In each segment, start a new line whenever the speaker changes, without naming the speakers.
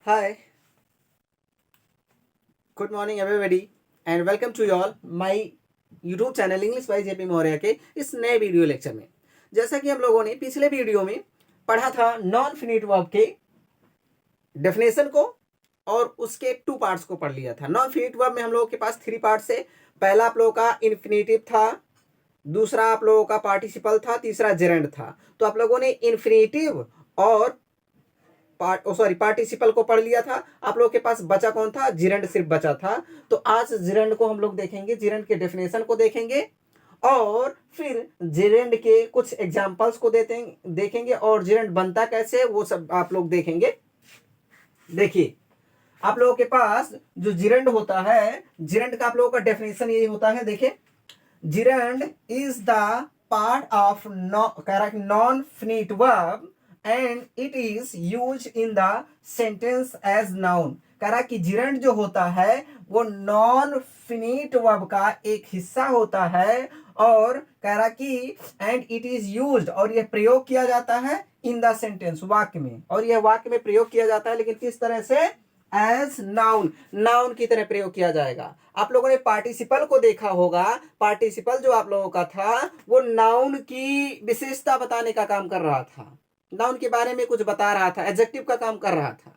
Hi, good morning everybody and welcome to you all my YouTube channel English by JP Maurya के इस नए video lecture में। जैसा कि हम लोगों ने पिछले वीडियो में पढ़ा था नॉन फिनिट वर्ब के डेफिनेशन को और उसके टू पार्ट्स को पढ़ लिया था। नॉन फिनिट वर्ब में हम लोगों के पास थ्री पार्ट्स है। पहला आप लोगों का इन्फिनेटिव था, दूसरा आप लोगों का पार्टिसिपल था, तीसरा जेरेंड था। तो आप लोगों ने इन्फिनेटिव और पार्टिसिपल को पढ़ लिया था। आप लोगों के पास बचा कौन था? जिरेंड सिर्फ बचा था। तो आज जिरेंड को हम लोग देखेंगे, जिरेंड के डेफिनेशन को देखेंगे और फिर जिरेंड के कुछ एग्जांपल्स को देखेंगे और जिरेंड बनता कैसे वो सब आप लोग देखेंगे। देखिए, आप लोगों के पास जो जिरेंड होता है, जिरेंड का आप लोगों का डेफिनेशन यही होता है। देखिए, gerund is the part of non finite verb and it is use in the sentence as noun. कह रहा कि जिरेंड जो होता है वो नॉन फिनिट वर्ब का एक हिस्सा होता है और कह रहा कि एंड इट इज यूज्ड, और यह प्रयोग किया जाता है इन द सेंटेंस, वाक्य में। और यह वाक्य में प्रयोग किया जाता है, लेकिन किस तरह से? एज नाउन, नाउन की तरह प्रयोग किया जाएगा। आप लोगों ने पार्टिसिपल को देखा होगा। पार्टिसिपल जो आप लोगों का था वो नाउन की विशेषता बताने का काम कर रहा था, नाउन के बारे में कुछ बता रहा था, एडजेक्टिव का काम कर रहा था।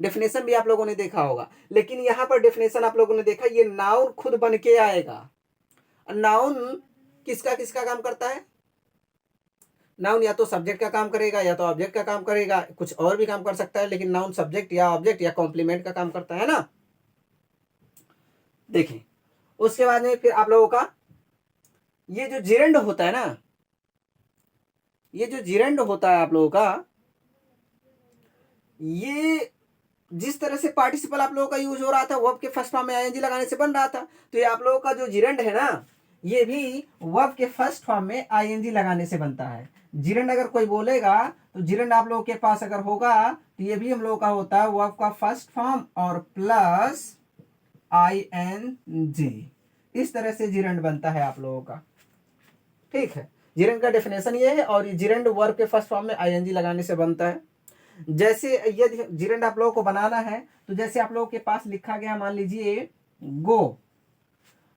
डेफिनेशन भी आप लोगों ने देखा होगा, लेकिन यहां पर डेफिनेशन आप लोगों ने देखा, ये नाउन खुद बन के आएगा। नाउन किसका किसका काम करता है? नाउन या तो सब्जेक्ट का काम करेगा या तो ऑब्जेक्ट का काम करेगा, कुछ और भी काम कर सकता है, लेकिन नाउन सब्जेक्ट या ऑब्जेक्ट या कॉम्प्लीमेंट का काम करता है ना। देखें, उसके बाद में फिर आप लोगों का ये जो जिरेंड होता है ना, ये जो जिरेंड होता है आप लोगों का, ये जिस तरह से पार्टिसिपल आप लोगों का यूज हो रहा था वर्ब के फर्स्ट फॉर्म में आईएनजी लगाने से बन रहा था, तो ये आप लोगों का जो जिरेंड है ना, ये भी वर्ब के फर्स्ट फॉर्म में आईएनजी लगाने से बनता है। जिरेंड अगर कोई बोलेगा तो जिरेंड आप लोगों के पास अगर होगा तो ये भी हम लोगों का होता है वर्ब का फर्स्ट फॉर्म और प्लस आईएनजी। इस तरह से जिरेंड बनता है आप लोगों का। ठीक है, जिरेंड का डेफिनेशन ये है और ये जिरेंड वर्ब के फर्स्ट फॉर्म में आईएनजी लगाने से बनता है। जैसे यदि जिरेंड आप लोगों को बनाना है तो जैसे आप लोगों के पास लिखा गया, मान लीजिए गो,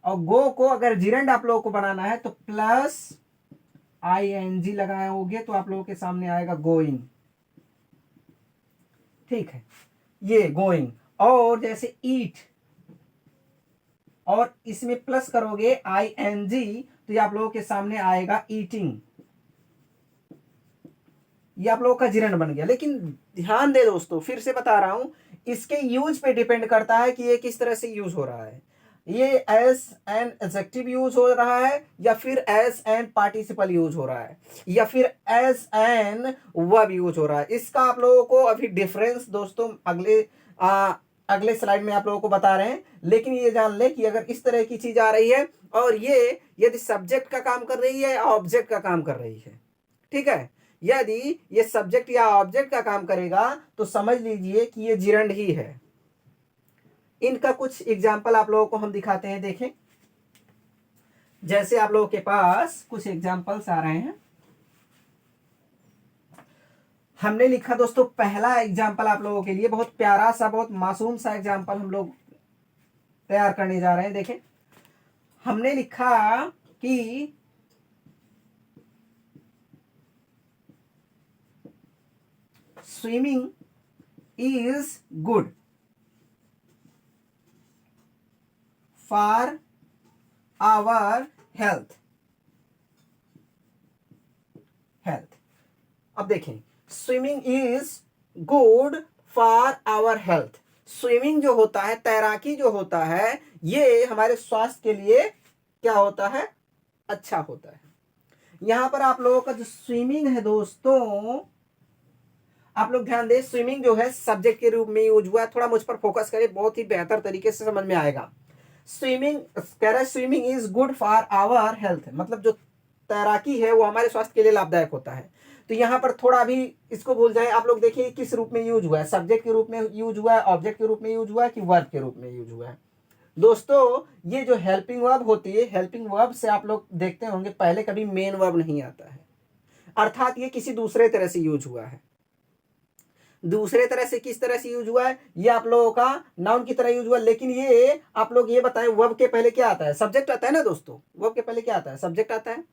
और गो को अगर जिरेंड आप लोगों को बनाना है तो प्लस आईएनजी लगाओगे तो आप लोगों के सामने आएगा गोइंग। ठीक है, ये गोइंग। और जैसे ईट, और इसमें प्लस करोगे आईएनजी तो ये आप लोगों के सामने आएगा ईटिंग। ये आप लोगों का जिरेंड बन गया। लेकिन ध्यान दे दोस्तों, फिर से बता रहा हूं, इसके यूज पे डिपेंड करता है कि ये किस तरह से यूज हो रहा है। ये एज एन एडजेक्टिव यूज हो रहा है या फिर एज एन पार्टिसिपल यूज हो रहा है या फिर एज एन वर्ब यूज हो रहा है। इसका आप लोगों को अभी डिफरेंस दोस्तों अगले स्लाइड में आप लोगों को बता रहे हैं। लेकिन ये जान ले कि अगर इस तरह की चीज आ रही है और ये यदि सब्जेक्ट का काम कर रही है या ऑब्जेक्ट का काम कर रही है, ठीक है, यदि ये सब्जेक्ट या ऑब्जेक्ट का काम करेगा तो समझ लीजिए कि ये जिरेंड ही है। इनका कुछ एग्जाम्पल आप लोगों को हम दिखाते हैं। देखें, जैसे आप लोगों के पास कुछ एग्जाम्पल्स आ रहे हैं। हमने लिखा दोस्तों, पहला एग्जाम्पल आप लोगों के लिए बहुत प्यारा सा, बहुत मासूम सा एग्जाम्पल हम लोग तैयार करने जा रहे हैं। देखें, हमने लिखा कि swimming is good for our health. अब देखें, swimming is good for our health. Swimming जो होता है, तैराकी जो होता है, ये हमारे स्वास्थ्य के लिए क्या होता है? अच्छा होता है। यहां पर आप लोगों का जो स्विमिंग है दोस्तों, आप लोग ध्यान दें, स्विमिंग जो है सब्जेक्ट के रूप में यूज हुआ है। थोड़ा मुझ पर फोकस करें, बहुत ही बेहतर तरीके से समझ में आएगा। स्विमिंग कह रहा है swimming is good for our health, मतलब जो तैराकी है वो हमारे स्वास्थ्य के लिए लाभदायक होता है। तो यहाँ पर थोड़ा भी इसको भूल जाए। आप लोग देखिए किस रूप में यूज हुआ है, सब्जेक्ट के रूप में यूज हुआ है, ऑब्जेक्ट के रूप में यूज हुआ है कि वर्ब के रूप में यूज हुआ है। दोस्तों, ये जो हेल्पिंग वर्ब होती है, हेल्पिंग वर्ब से आप लोग देखते होंगे पहले कभी मेन वर्ब नहीं आता है, अर्थात ये किसी दूसरे तरह से यूज हुआ है। दूसरे तरह से किस तरह से यूज हुआ है, ये आप लोगों का नाउन की तरह यूज हुआ, लेकिन ये आप लोग ये बताएं वर्ब के पहले क्या आता है, सब्जेक्ट आता है ना दोस्तों, वर्ब के पहले क्या आता है, सब्जेक्ट आता है।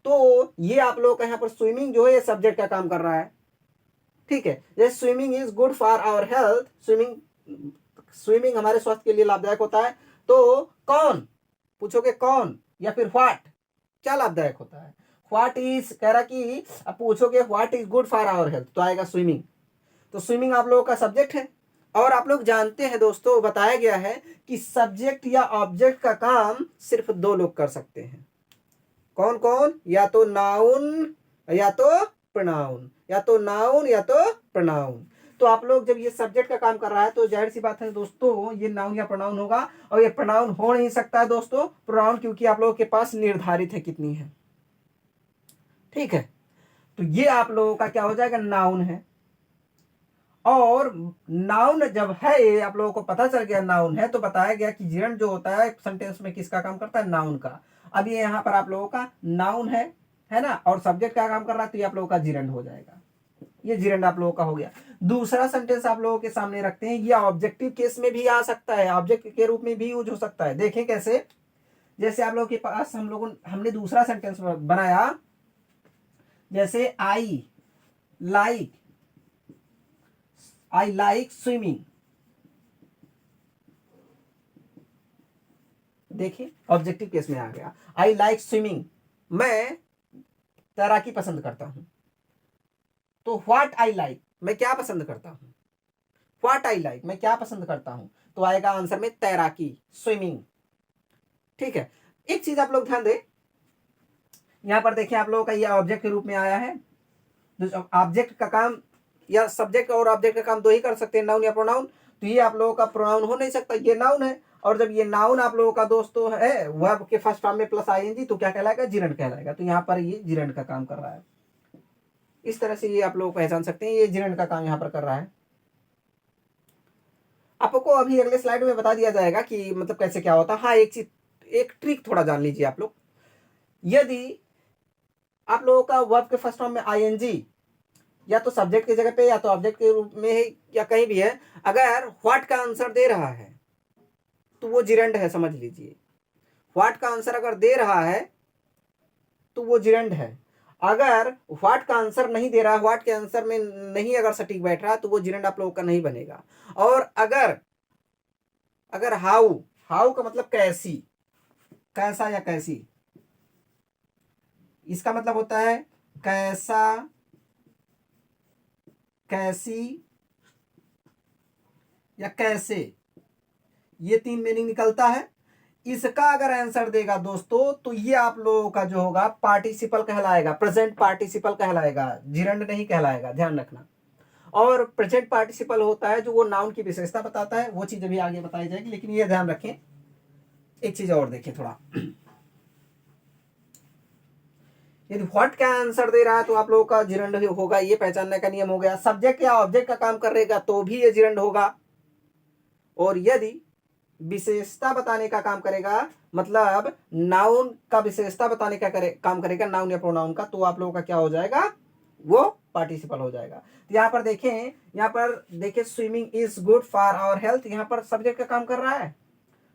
तो ये आप लोगों का यहाँ पर स्विमिंग जो है ये सब्जेक्ट का काम कर रहा है, ठीक है। जैसे swimming is good for our health, swimming हमारे स्वास्थ्य के लिए लाभदायक होता है। तो कौन, पूछोगे कौन या फिर व्हाट, क्या लाभदायक होता है, व्हाट इज, कह रहा कि अब पूछोगे what is good for our health, तो आएगा स्विमिंग। तो स्विमिंग आप लोगों का सब्जेक्ट है। और आप लोग जानते हैं दोस्तों, बताया गया है कि सब्जेक्ट या ऑब्जेक्ट का काम सिर्फ दो लोग कर सकते हैं। कौन कौन, या तो नाउन या तो प्रोनाउन, या तो नाउन या तो प्रोनाउन। तो आप लोग जब ये सब्जेक्ट का काम कर रहा है तो जाहिर सी बात है दोस्तों ये नाउन या प्रोनाउन होगा, और ये प्रोनाउन हो नहीं सकता है दोस्तों प्रोनाउन, क्योंकि आप लोगों के पास निर्धारित है कितनी है, ठीक है। तो ये आप लोगों का क्या हो जाएगा, नाउन है। और नाउन जब है, ये आप लोगों को पता चल गया नाउन है, तो बताया गया कि जिरंड जो होता है सेंटेंस में किसका काम करता है, नाउन का। अब ये यहाँ पर आप लोगों का नाउन है ना, और सब्जेक्ट का काम कर रहा है, तो ये आप लोगों का जिरंड हो जाएगा, ये जिरंड आप लोगों का हो गया। दूसरा सेंटेंस आप लोगों के सामने रखते हैं, ये ऑब्जेक्टिव केस में भी आ सकता है, ऑब्जेक्ट के रूप में भी यूज हो सकता है। देखें कैसे, जैसे आप लोगों के पास हमने दूसरा सेंटेंस बनाया, जैसे आई लाइक स्विमिंग। देखिए ऑब्जेक्टिव केस में आ गया, आई लाइक स्विमिंग, मैं तैराकी पसंद करता हूं। तो व्हाट आई लाइक, मैं क्या पसंद करता हूं, व्हाट आई लाइक, मैं क्या पसंद करता हूं, तो आएगा आंसर में तैराकी, स्विमिंग, ठीक है। एक चीज आप लोग ध्यान दें, यहां पर देखिए आप लोगों का ये ऑब्जेक्ट के रूप में आया है। ऑब्जेक्ट का काम या सब्जेक्ट और ऑब्जेक्ट का काम दो ही कर सकते हैं, नाउन या प्रोनाउन। तो ये आप लोगों का प्रोनाउन हो नहीं सकता, ये नाउन है। और जब ये नाउन आप लोगों का दोस्तों है वर्ब के फर्स्ट फॉर्म में प्लस आईएनजी, तो क्या कहलाएगा, जिरंड कहलाएगा। तो यहाँ पर ये जिरंड का काम कर रहा है, इस तरह से ये आप लोग पहचान सकते हैं, ये जिरंड का काम यहाँ पर कर रहा है। आपको अभी अगले स्लाइड में बता दिया जाएगा कि मतलब कैसे क्या होता है। हाँ एक चीज, एक ट्रिक थोड़ा जान लीजिए आप लोग, यदि आप लोगों का वर्ब के फर्स्ट फॉर्म में आईएनजी या तो सब्जेक्ट की जगह पे या तो ऑब्जेक्ट के रूप में या कहीं भी है, अगर व्हाट का आंसर दे रहा है तो वो जिरंड है, समझ लीजिए। व्हाट का आंसर अगर दे रहा है तो वो जिरंड है। अगर व्हाट का आंसर नहीं दे रहा है, व्हाट के आंसर में नहीं अगर सटीक बैठ रहा है, तो वो जिरंड आप लोगों का नहीं बनेगा। और अगर हाउ का मतलब कैसी, कैसा या कैसी, इसका मतलब होता है कैसा, कैसी या कैसे, ये तीन मीनिंग निकलता है। इसका अगर आंसर देगा दोस्तों तो ये आप लोगों का जो होगा पार्टिसिपल कहलाएगा, प्रेजेंट पार्टिसिपल कहलाएगा, जिरंड नहीं कहलाएगा, ध्यान रखना। और प्रेजेंट पार्टिसिपल होता है जो वो नाउन की विशेषता बताता है, वो चीज अभी आगे बताई जाएगी, लेकिन ये ध्यान रखें। एक चीज और देखिए थोड़ा, यदि व्हाट का आंसर दे रहा है तो आप लोगों का जिरंड होगा, ये पहचानने का नियम हो गया। सब्जेक्ट या ऑब्जेक्ट का काम करेगा तो भी ये जिरंड होगा। और यदि विशेषता बताने का काम करेगा, मतलब नाउन का विशेषता बताने का काम करेगा, नाउन या प्रोनाउन का, तो आप लोगों का क्या हो जाएगा, वो पार्टिसिपल हो जाएगा। तो यहाँ पर देखें, swimming is good for our health, यहाँ पर सब्जेक्ट का काम कर रहा है,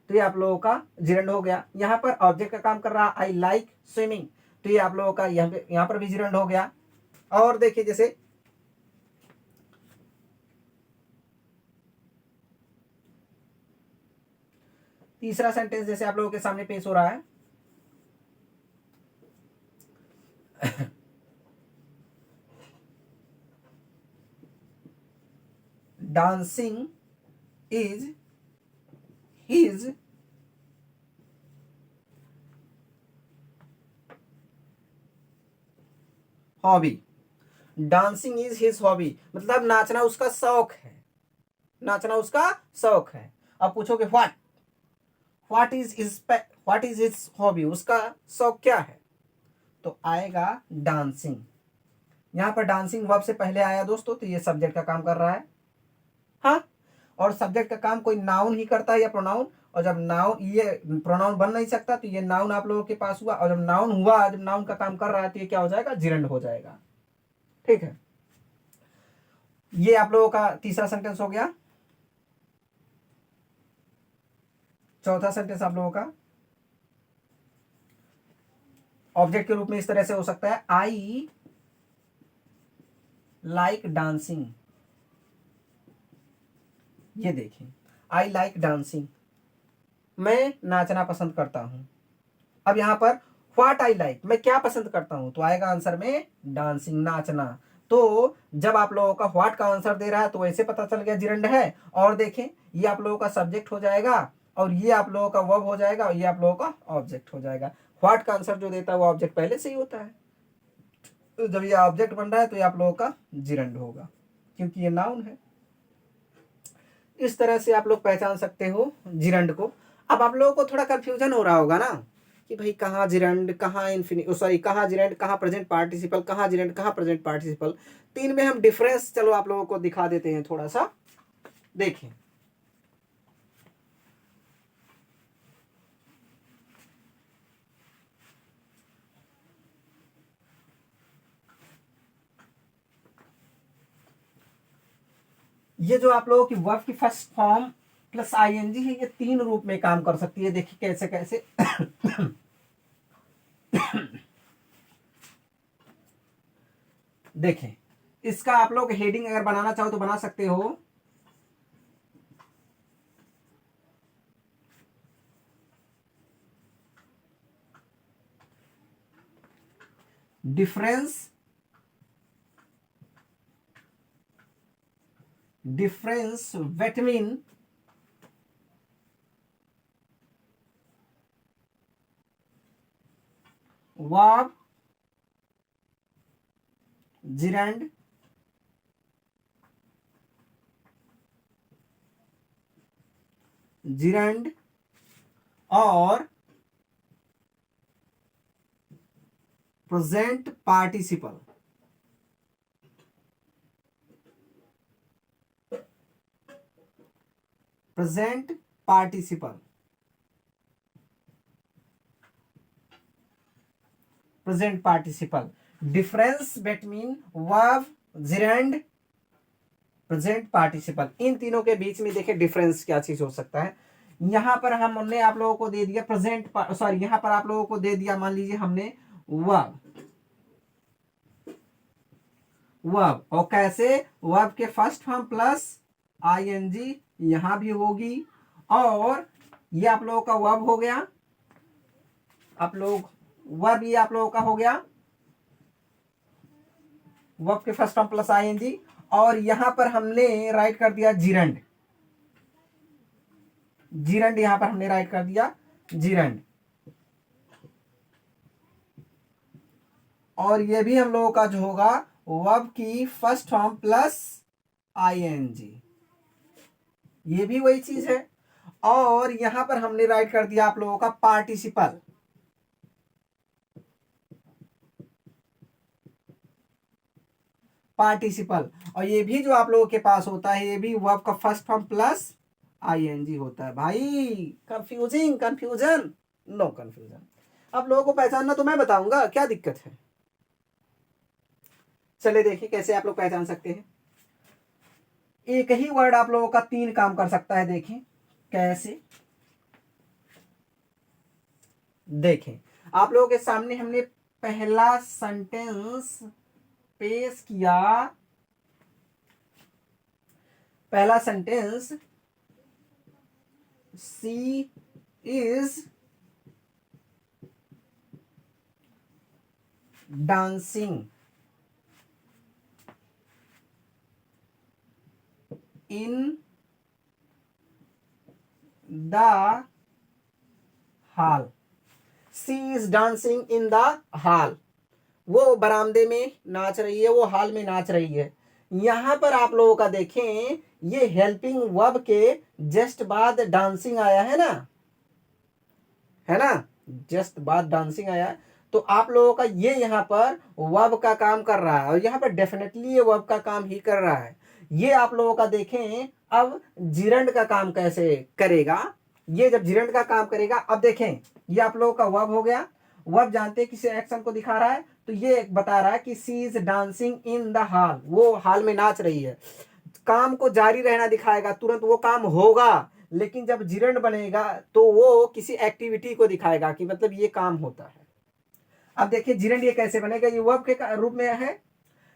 तो ये आप लोगों का जिरंड हो गया। यहाँ पर ऑब्जेक्ट का काम कर रहा है, आई लाइक स्विमिंग, तो ये आप लोगों का यहाँ पर भी जिरंड हो गया। और देखिए जैसे तीसरा सेंटेंस जैसे आप लोगों के सामने पेश हो रहा है, dancing is his hobby, dancing is his hobby, मतलब नाचना उसका शौक है, नाचना उसका शौक है। अब पूछोगे व्हाट इज हिज हॉबी, उसका शौक क्या है, तो आएगा डांसिंग। यहां पर डांसिंग वर्ब से पहले आया दोस्तों, तो ये सब्जेक्ट का काम कर रहा है। हाँ, और सब्जेक्ट का काम कोई नाउन ही करता है या प्रोनाउन, और जब नाउन, ये प्रोनाउन बन नहीं सकता, तो ये नाउन आप लोगों के पास हुआ, और जब नाउन हुआ, जब नाउन का काम कर रहा है, तो ये क्या हो जाएगा, जिरंड हो जाएगा, ठीक है। ये आप लोगों का तीसरा सेंटेंस हो गया। चौथा सेंटेंस आप लोगों का ऑब्जेक्ट के रूप में इस तरह से हो सकता है, आई लाइक डांसिंग। ये देखिए, आई लाइक डांसिंग, मैं नाचना पसंद करता हूं। अब यहां पर व्हाट आई लाइक, मैं क्या पसंद करता हूं, तो आएगा आंसर में डांसिंग, नाचना। तो जब आप लोगों का व्हाट का आंसर दे रहा है तो ऐसे पता चल गया जिरंड है। और देखें, ये आप लोगों का सब्जेक्ट हो जाएगा और ये आप लोगों का वर्ब हो जाएगा और ये आप लोगों का ऑब्जेक्ट हो जाएगा। व्हाट का आंसर जो देता है वो ऑब्जेक्ट पहले से ही होता है, तो जब ये ऑब्जेक्ट बन रहा है तो ये आप लोगों का जिरंड होगा, क्योंकि ये नाउन है। इस तरह से आप लोग पहचान सकते हो जिरंड को। अब आप लोगों को थोड़ा कंफ्यूजन हो रहा होगा ना कि भाई कहाँ जिरंड, कहाँ सॉरी, कहाँ जिरंड, कहाँ प्रेजेंट पार्टिसिपल, कहाँ जिरंड, कहाँ प्रेजेंट पार्टिसिपल। तीन में हम डिफरेंस चलो आप लोगों को दिखा देते हैं थोड़ा सा, देखें। ये जो आप लोगों की वर्ब की फर्स्ट फॉर्म प्लस आईएनजी है, ये तीन रूप में काम कर सकती है। देखिए कैसे कैसे देखें, इसका आप लोग हेडिंग अगर बनाना चाहो तो बना सकते हो। डिफरेंस between verb, gerund, और present participle. Present participle, present participle. Difference between verb, gerund, present participle, इन तीनों के बीच में देखिए डिफरेंस क्या चीज हो सकता है। यहां पर हमने आप लोगों को दे दिया प्रेजेंट, सॉरी, यहां पर आप लोगों को दे दिया, मान लीजिए हमने वर्ब, और कैसे, वर्ब के फर्स्ट फॉर्म प्लस आईएनजी यहां भी होगी, और ये आप लोगों का वर्ब हो गया, आप लोग वर्ब ये आप लोगों का हो गया, वर्ब के फर्स्ट फॉर्म प्लस आईएनजी, और यहां पर हमने राइट कर दिया जिरंड, यहां पर हमने राइट कर दिया जिरंड, और ये भी हम लोगों का जो होगा वर्ब की फर्स्ट फॉर्म प्लस आईएनजी, ये भी वही चीज है। और यहां पर हमने राइट कर दिया आप लोगों का पार्टिसिपल, और ये भी जो आप लोगों के पास होता है ये भी वर्ब का फर्स्ट फॉर्म प्लस आईएनजी होता है। भाई कंफ्यूजन, नो कंफ्यूजन। आप लोगों को पहचानना तो मैं बताऊंगा, क्या दिक्कत है। चले देखिए कैसे आप लोग पहचान सकते हैं। एक ही वर्ड आप लोगों का तीन काम कर सकता है, देखें कैसे। देखें, आप लोगों के सामने हमने पहला सेंटेंस पेश किया, पहला sentence, she is dancing in the hall, she is dancing in the hall, वो बरामदे में नाच रही है, वो हॉल में नाच रही है। यहां पर आप लोगों का देखें, ये हेल्पिंग वर्ब के जस्ट बाद डांसिंग आया है ना, जस्ट बाद डांसिंग आया है, तो आप लोगों का ये यहाँ पर वर्ब का काम कर रहा है, और यहाँ पर डेफिनेटली ये वर्ब का काम ही कर रहा है। ये आप लोगों का देखें, अब जिरंड का काम कैसे करेगा, ये जब जिरंड का काम करेगा, अब देखें ये आप लोगों का वर्ब हो गया। वर्ब जानते हैं किसी एक्शन को दिखा रहा है, तो ये बता रहा है कि she is dancing in the hall, वो हॉल में नाच रही है। काम को जारी रहना दिखाएगा, तुरंत वो काम होगा, लेकिन जब जिरंड बनेगा तो वो किसी एक्टिविटी को दिखाएगा कि मतलब ये काम होता है। अब देखिए जिरंड ये कैसे बनेगा, ये वर्ब के रूप में है,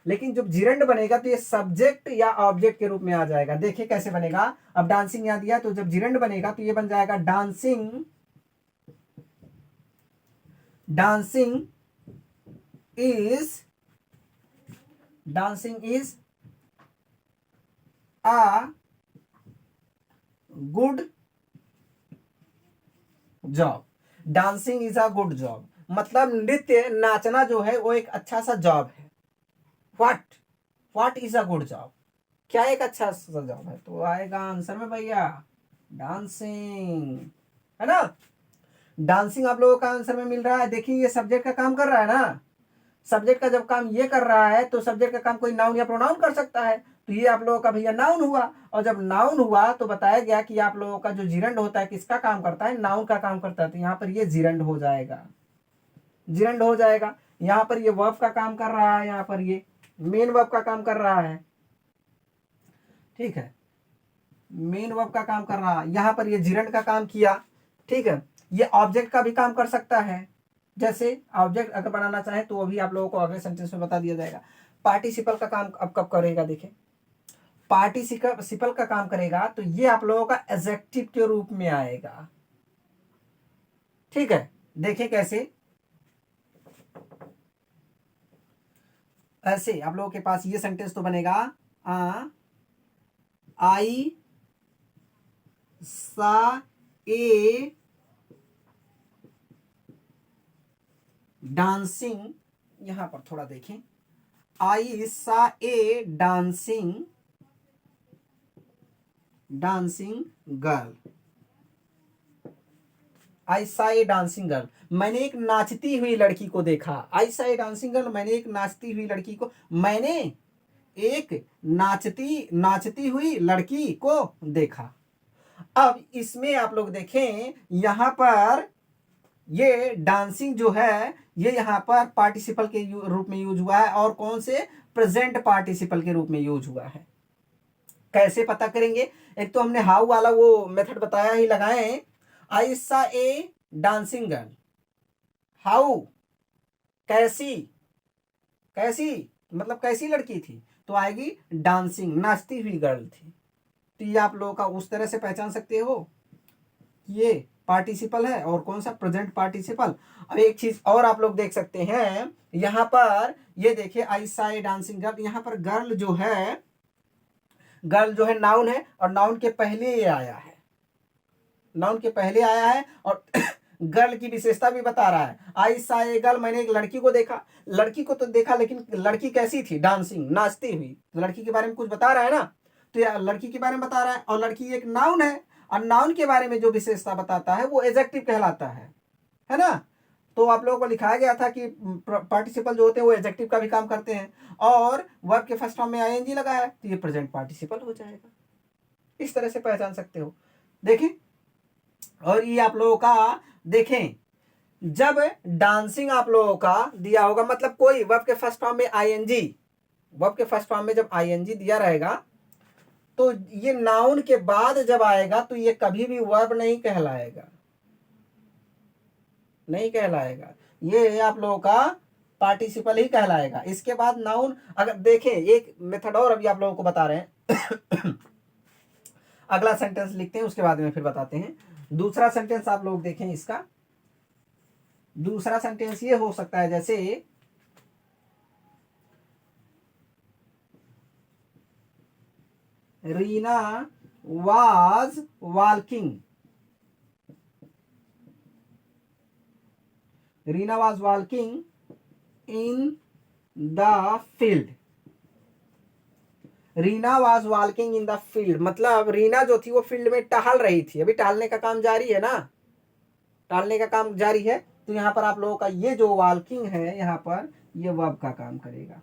लेकिन जब जिरंड बनेगा तो ये सब्जेक्ट या ऑब्जेक्ट के रूप में आ जाएगा। देखिए कैसे बनेगा, अब डांसिंग याद दिया, तो जब जिरंड बनेगा तो ये बन जाएगा dancing, dancing is a good job. Dancing is a good job मतलब नृत्य, नाचना जो है वो एक अच्छा सा जॉब है। What is a good job, क्या एक अच्छा सा जॉब है, तो आएगा आंसर में भैया डांसिंग, है ना। डांसिंग आप लोगों का आंसर में मिल रहा है। देखिए ये सब्जेक्ट का काम कर रहा है ना, सब्जेक्ट का जब काम ये कर रहा है तो सब्जेक्ट का काम कोई नाउन या प्रोनाउन कर सकता है, तो ये आप लोगों का भैया नाउन हुआ। और जब नाउन हुआ तो बताया गया कि आप लोगों का जो जिरंड होता है किसका काम करता है, नाउन का काम करता है, तो यहाँ पर ये जिरंड हो जाएगा, जिरंड हो जाएगा। यहाँ पर ये वर्ब का काम कर रहा है, यहाँ पर ये मेन वर्ब का काम कर रहा है, ठीक है, मेन वर्ब का काम कर रहा है। यहाँ पर ये जिरंड का काम किया, ठीक है। ये ऑब्जेक्ट का भी काम कर सकता है, जैसे ऑब्जेक्ट अगर बनाना चाहे तो वो भी आप लोगों को अगले सेंटेंस में बता दिया जाएगा। पार्टिसिपल का काम अब कब करेगा, देखें पार्टिसिपल का काम करेगा तो ये आप लोगों का एडजेक्टिव के रूप में आएगा, ठीक है। देखिए कैसे, ऐसे आप लोगों के पास ये सेंटेंस तो बनेगा आई सा ए डांसिंग, यहां पर थोड़ा देखें, आई सा ए डांसिंग गर्ल, आई सा ए डांसिंग गर्ल, मैंने एक नाचती हुई लड़की को देखा। आई सा ए डांसिंग गर्ल, मैंने एक नाचती हुई लड़की को, मैंने एक नाचती हुई लड़की को देखा। अब इसमें आप लोग देखें यहां पर ये डांसिंग जो है ये यहाँ पर पार्टिसिपल के रूप में यूज हुआ है, और कौन से, प्रेजेंट पार्टिसिपल के रूप में यूज हुआ है। कैसे पता करेंगे, एक तो हमने हाउ वाला वो मेथड बताया ही, लगाए आई सा ए डांसिंग गर्ल, हाउ कैसी, कैसी मतलब कैसी लड़की थी, तो आएगी डांसिंग, नाचती हुई गर्ल थी। तो ये आप लोगों का उस तरह से पहचान सकते हो, ये पार्टिसिपल है और कौन सा, प्रेजेंट पार्टिसिपल। अब एक चीज और आप लोग देख सकते हैं यहां पर, ये देखिए आई सा ए डांसिंग गर्ल, यहां पर गर्ल जो है, गर्ल जो है नाउन है, और नाउन के पहले ये आया है, नाउन के पहले आया है, और गर्ल की विशेषता भी बता रहा है। आई सा ए गर्ल, मैंने एक लड़की को देखा, लड़की को तो देखा लेकिन लड़की कैसी थी, डांसिंग, नाचती हुई, लड़की के बारे में कुछ बता रहा है ना, तो यह लड़की के बारे में बता रहा है, और लड़की एक नाउन है, और नाउन के बारे में जो विशेषता बताता है वो एडजेक्टिव कहलाता है ना। तो आप लोगों को लिखाया गया था कि पार्टिसिपल जो होते हैं वो एडजेक्टिव का भी काम करते हैं, और वर्ब के फर्स्ट फॉर्म में आईएनजी लगा है तो ये प्रेजेंट पार्टिसिपल हो जाएगा। इस तरह से पहचान सकते हो, देखें। और ये आप लोगों का देखें, जब डांसिंग आप लोगों का दिया होगा, मतलब कोई वर्ब के फर्स्ट फॉर्म में आईएनजी, वर्ब के फर्स्ट फॉर्म में जब आईएनजी दिया रहेगा तो ये नाउन के बाद जब आएगा तो ये कभी भी वर्ब नहीं कहलाएगा, नहीं कहलाएगा, ये आप लोगों का पार्टिसिपल ही कहलाएगा। इसके बाद नाउन, अगर देखें एक मेथड और अभी आप लोगों को बता रहे हैं अगला सेंटेंस लिखते हैं उसके बाद में फिर बताते हैं। दूसरा सेंटेंस आप लोग देखें, इसका दूसरा सेंटेंस ये हो सकता है, जैसे Reena was walking, Reena was walking in the field, Reena was walking in the field मतलब रीना जो थी वो फील्ड में टहल रही थी। अभी टहलने का काम जारी है ना, टहलने का काम जारी है, तो यहाँ पर आप लोगों का ये जो वॉकिंग है यहाँ पर ये वर्ब का काम करेगा,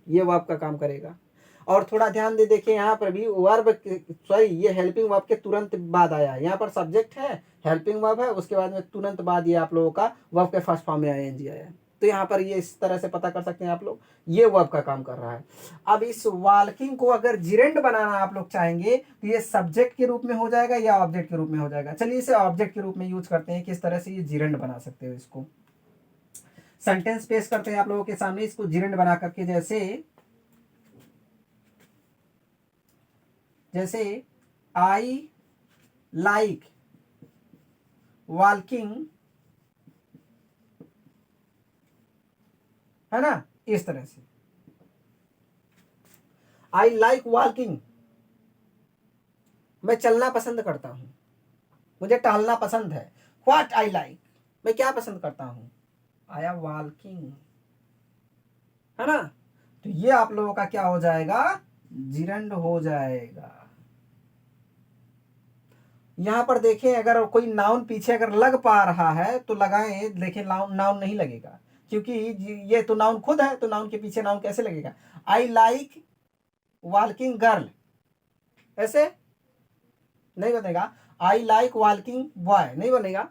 ये वर्ब का काम करेगा। और थोड़ा ध्यान दे देखें यहाँ पर भी वर्ब, सॉरी ये हेल्पिंग वर्ब के तुरंत बाद आया है, यहाँ पर सब्जेक्ट है, हेल्पिंग वर्ब है, उसके बाद में तुरंत बाद ये आप लोगों का वर्ब के फर्स्ट फॉर्म में आईएनजी आया है। तो यहाँ पर ये इस तरह से पता कर सकते हैं आप लोग, ये वर्ब का काम कर रहा है। अब इस वाल्किंग को अगर जिरेंड बनाना आप लोग चाहेंगे तो ये सब्जेक्ट के रूप में हो जाएगा या ऑब्जेक्ट के रूप में हो जाएगा। चलिए इसे ऑब्जेक्ट के रूप में यूज करते हैं, किस तरह से ये जिरेंड बना सकते हो। इसको सेंटेंस पेश करते हैं आप लोगों के सामने इसको जिरेंड बना करके, जैसे आई लाइक वॉकिंग, है ना, इस तरह से आई लाइक वॉकिंग, मैं चलना पसंद करता हूं, मुझे टहलना पसंद है। व्हाट आई लाइक, मैं क्या पसंद करता हूं, आई एम वॉकिंग, है ना। तो ये आप लोगों का क्या हो जाएगा, जिरंड हो जाएगा। यहां पर देखें अगर कोई नाउन पीछे अगर लग पा रहा है तो लगाएं, देखें नाउन नहीं लगेगा क्योंकि ये तो नाउन खुद है, तो नाउन के पीछे नाउन कैसे लगेगा। आई लाइक वॉकिंग गर्ल, ऐसे नहीं बनेगा। आई लाइक वॉकिंग बॉय नहीं बनेगा,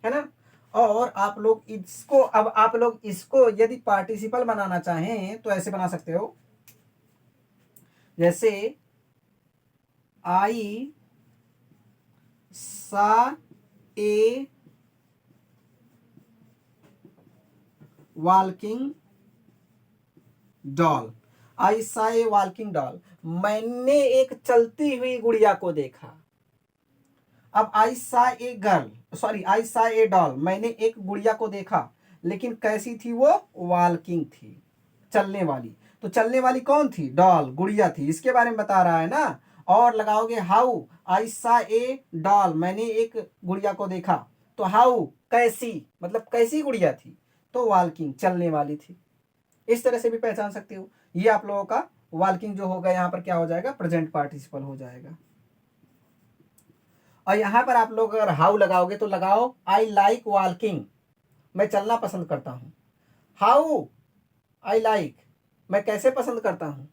है ना। और आप लोग इसको यदि पार्टिसिपल बनाना चाहें तो ऐसे बना सकते हो, जैसे आई सा ए वॉकिंग डॉल, आई सा ए वॉकिंग डॉल, मैंने एक चलती हुई गुड़िया को देखा। अब आई सा ए डॉल, मैंने एक गुड़िया को देखा, लेकिन कैसी थी वो, वॉकिंग थी, चलने वाली। तो चलने वाली कौन थी, डॉल, गुड़िया थी, इसके बारे में बता रहा है ना। और लगाओगे हाउ, आई सा ए डॉल, मैंने एक गुड़िया को देखा, तो हाउ कैसी, मतलब कैसी गुड़िया थी, तो वॉकिंग, चलने वाली थी। इस तरह से भी पहचान सकते हो। ये आप लोगों का वॉकिंग जो होगा यहाँ पर क्या हो जाएगा, प्रेजेंट पार्टिसिपल हो जाएगा। और यहां पर आप लोग अगर हाउ लगाओगे तो लगाओ आई लाइक वॉकिंग, मैं चलना पसंद करता हूं। हाउ आई लाइक, मैं कैसे पसंद करता हूं,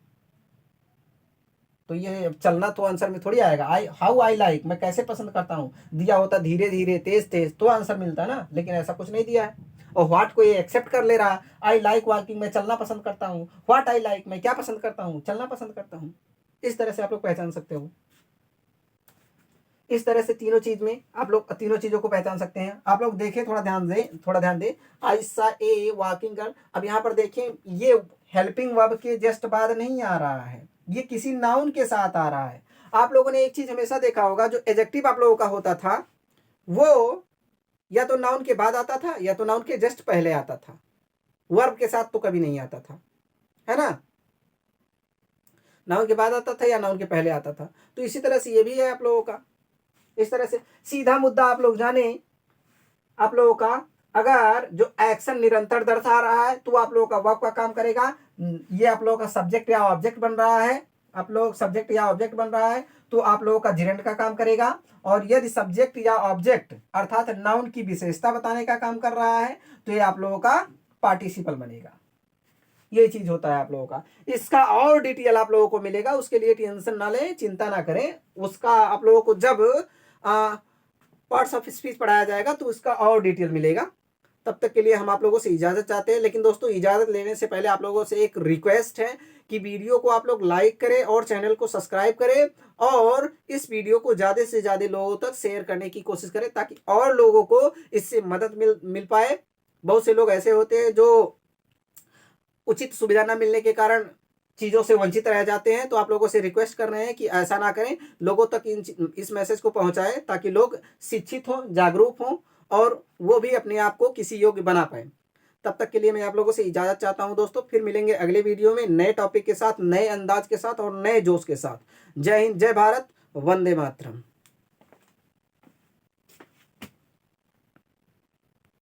तो ये चलना तो आंसर में थोड़ी आएगा। हाउ आई लाइक, मैं कैसे पसंद करता हूं, दिया होता धीरे धीरे तेज तेज तो आंसर मिलता ना, लेकिन ऐसा कुछ नहीं दिया है। और व्हाट को ये एक्सेप्ट कर ले रहा, आई लाइक वॉकिंग, मैं चलना पसंद करता हूं। व्हाट आई लाइक, मैं क्या पसंद करता हूं, चलना पसंद करता हूं। इस तरह से आप लोग पहचान सकते हो। इस तरह से तीनों चीजों को पहचान सकते हैं। आप लोग देखें, थोड़ा ध्यान दें। आई सा ए वॉकिंग गर्ल, अब यहाँ पर देखें ये हेल्पिंग वर्ब के जस्ट बाद नहीं आ रहा है, ये किसी नाउन के साथ आ रहा है। आप लोगों ने एक चीज हमेशा देखा होगा, जो एडजेक्टिव आप लोगों का होता था वो या तो नाउन के बाद आता था या तो नाउन के जस्ट पहले आता था, वर्ब के साथ तो कभी नहीं आता था, है ना। नाउन के बाद आता था या नाउन के पहले आता था। तो इसी तरह से ये भी है आप लोगों का। इस तरह से सीधा मुद्दा आप लोग जाने, आप लोगों का अगर जो एक्शन निरंतर दर्शा रहा है तो आप लोगों का वर्ब का काम करेगा। ये आप लोगों का सब्जेक्ट या ऑब्जेक्ट बन रहा है, तो आप लोगों का जिरेंड का काम करेगा। और यदि सब्जेक्ट या ऑब्जेक्ट अर्थात नाउन की विशेषता बताने का काम कर रहा है तो ये आप लोगों का पार्टिसिपल बनेगा। ये चीज होता है आप लोगों का। इसका और डिटेल आप लोगों को मिलेगा, उसके लिए टेंशन ना लें, चिंता ना करें। उसका आप लोगों को जब पार्ट्स ऑफ स्पीच पढ़ाया जाएगा तो उसका और डिटेल मिलेगा। तब तक के लिए हम आप लोगों से इजाजत चाहते हैं। लेकिन दोस्तों, इजाजत लेने से पहले आप लोगों से एक रिक्वेस्ट है कि वीडियो को आप लोग लाइक करें और चैनल को सब्सक्राइब करें, और इस वीडियो को ज्यादा से ज्यादा लोगों तक शेयर करने की कोशिश करें ताकि और लोगों को इससे मदद मिल पाए। बहुत से लोग ऐसे होते हैं जो उचित सुविधा न मिलने के कारण चीज़ों से वंचित रह जाते हैं। तो आप लोगों से रिक्वेस्ट कर रहे हैं कि ऐसा ना करें, लोगों तक इस मैसेज को पहुंचाएं ताकि लोग शिक्षित हों, जागरूक हों और वो भी अपने आप को किसी योग्य बना पाए। तब तक के लिए मैं आप लोगों से इजाज़त चाहता हूं दोस्तों। फिर मिलेंगे अगले वीडियो में नए टॉपिक के साथ, नए अंदाज के साथ और नए जोश के साथ। जय हिंद, जय भारत, वंदे मातरम।